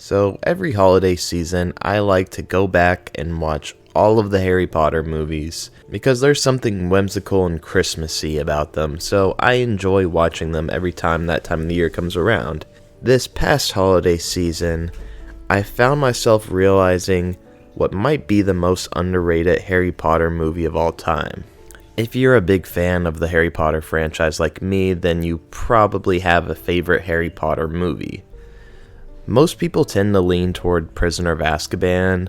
So every holiday season, I like to go back and watch all of the Harry Potter movies because there's something whimsical and Christmassy about them, so I enjoy watching them every time that time of the year comes around. This past holiday season, I found myself realizing what might be the most underrated Harry Potter movie of all time. If you're a big fan of the Harry Potter franchise like me, then you probably have a favorite Harry Potter movie. Most people tend to lean toward Prisoner of Azkaban,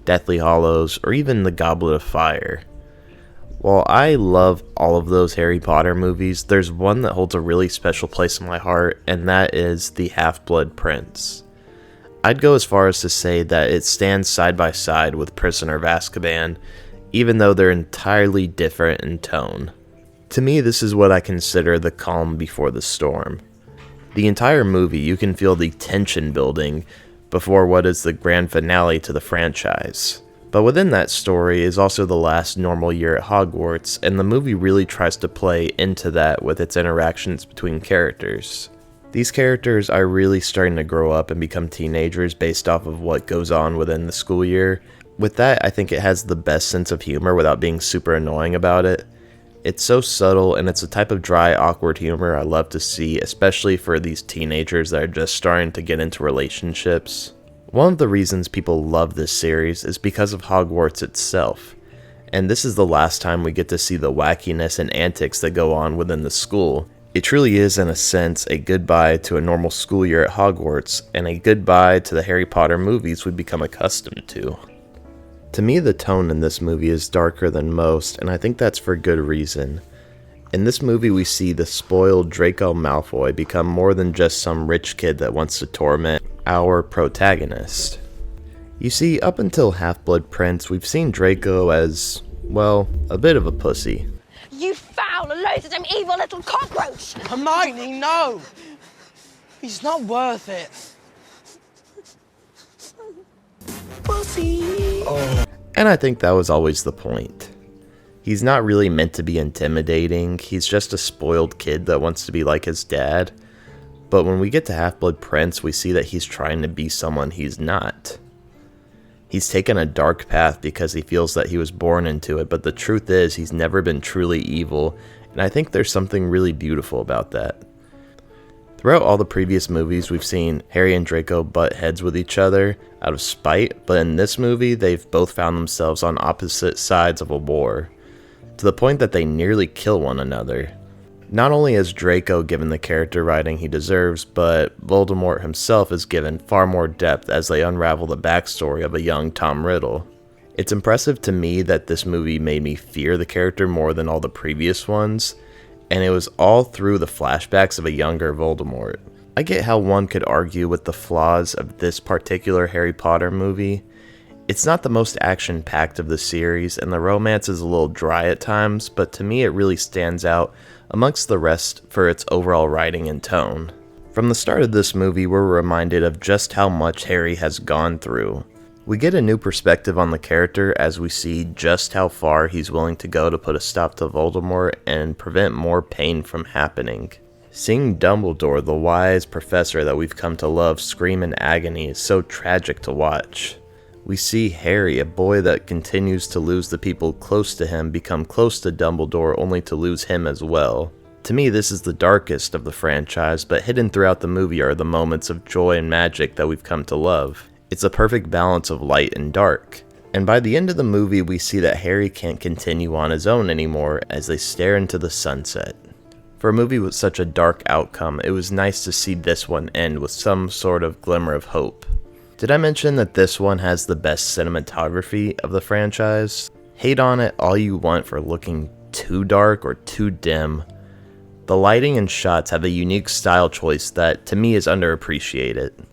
Deathly Hallows, or even The Goblet of Fire. While I love all of those Harry Potter movies, there's one that holds a really special place in my heart, and that is The Half-Blood Prince. I'd go as far as to say that it stands side by side with Prisoner of Azkaban, even though they're entirely different in tone. To me, this is what I consider the calm before the storm. The entire movie, you can feel the tension building before what is the grand finale to the franchise. But within that story is also the last normal year at Hogwarts, and the movie really tries to play into that with its interactions between characters. These characters are really starting to grow up and become teenagers based off of what goes on within the school year. With that, I think it has the best sense of humor without being super annoying about it. It's so subtle, and it's a type of dry, awkward humor I love to see, especially for these teenagers that are just starting to get into relationships. One of the reasons people love this series is because of Hogwarts itself, and this is the last time we get to see the wackiness and antics that go on within the school. It truly is, in a sense, a goodbye to a normal school year at Hogwarts, and a goodbye to the Harry Potter movies we've become accustomed to. To me, the tone in this movie is darker than most, and I think that's for good reason. In this movie, we see the spoiled Draco Malfoy become more than just some rich kid that wants to torment our protagonist. You see, up until Half-Blood Prince, we've seen Draco as, well, a bit of a pussy. You foul, loathsome, evil little cockroach! Hermione, no! He's not worth it. Pussy! And I think that was always the point. He's not really meant to be intimidating, he's just a spoiled kid that wants to be like his dad. But when we get to Half-Blood Prince, we see that he's trying to be someone he's not. He's taken a dark path because he feels that he was born into it, but the truth is he's never been truly evil, and I think there's something really beautiful about that. Throughout all the previous movies, we've seen Harry and Draco butt heads with each other out of spite, but in this movie, they've both found themselves on opposite sides of a war, to the point that they nearly kill one another. Not only is Draco given the character writing he deserves, but Voldemort himself is given far more depth as they unravel the backstory of a young Tom Riddle. It's impressive to me that this movie made me fear the character more than all the previous ones, and it was all through the flashbacks of a younger Voldemort. I get how one could argue with the flaws of this particular Harry Potter movie. It's not the most action-packed of the series, and the romance is a little dry at times, but to me it really stands out amongst the rest for its overall writing and tone. From the start of this movie, we're reminded of just how much Harry has gone through. We get a new perspective on the character as we see just how far he's willing to go to put a stop to Voldemort and prevent more pain from happening. Seeing Dumbledore, the wise professor that we've come to love, scream in agony is so tragic to watch. We see Harry, a boy that continues to lose the people close to him, become close to Dumbledore only to lose him as well. To me, this is the darkest of the franchise, but hidden throughout the movie are the moments of joy and magic that we've come to love. It's a perfect balance of light and dark. And by the end of the movie, we see that Harry can't continue on his own anymore as they stare into the sunset. For a movie with such a dark outcome, it was nice to see this one end with some sort of glimmer of hope. Did I mention that this one has the best cinematography of the franchise? Hate on it all you want for looking too dark or too dim. The lighting and shots have a unique style choice that, to me, is underappreciated.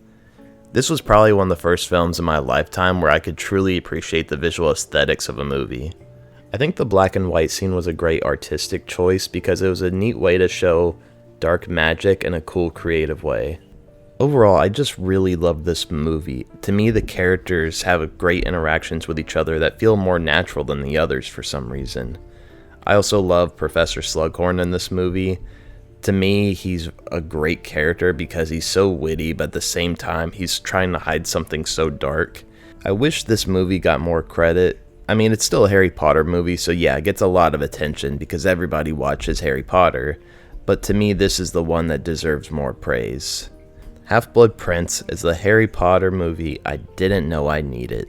This was probably one of the first films in my lifetime where I could truly appreciate the visual aesthetics of a movie. I think the black and white scene was a great artistic choice because it was a neat way to show dark magic in a cool, creative way. Overall, I just really love this movie. To me, the characters have great interactions with each other that feel more natural than the others for some reason. I also love Professor Slughorn in this movie. To me, he's a great character because he's so witty, but at the same time, he's trying to hide something so dark. I wish this movie got more credit. I mean, it's still a Harry Potter movie, so yeah, it gets a lot of attention because everybody watches Harry Potter, but to me, this is the one that deserves more praise. Half-Blood Prince is the Harry Potter movie I didn't know I needed.